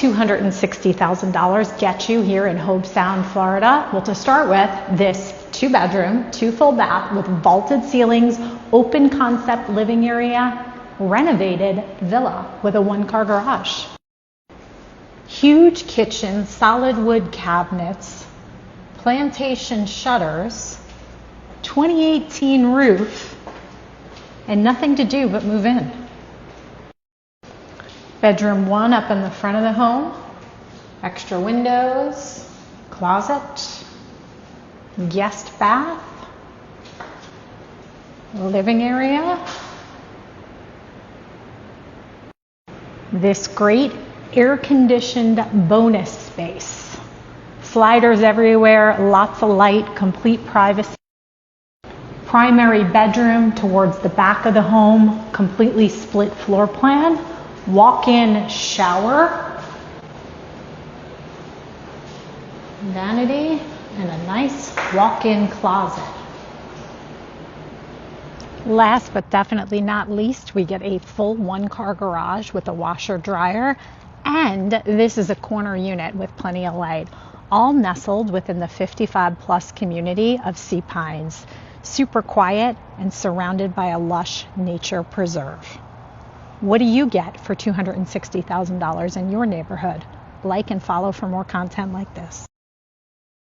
$260,000 get you here in Hobe Sound, Florida? Well, to start with, this 2-bedroom, 2 full bath with vaulted ceilings, open concept living area, renovated villa with a 1-car garage. Huge kitchen, solid wood cabinets, plantation shutters, 2018 roof, and nothing to do but move in. Bedroom 1 up in the front of the home, extra windows, closet, guest bath, living area. This great air-conditioned bonus space. Sliders everywhere, lots of light, complete privacy. Primary bedroom towards the back of the home, completely split floor plan. Walk-in shower, vanity, and a nice walk-in closet. Last but definitely not least, we get a full 1-car garage with a washer dryer, and this is a corner unit with plenty of light, all nestled within the 55+ community of sea pines. Super quiet and surrounded by a lush nature preserve. What do you get for $260,000 in your neighborhood? Like and follow for more content like this.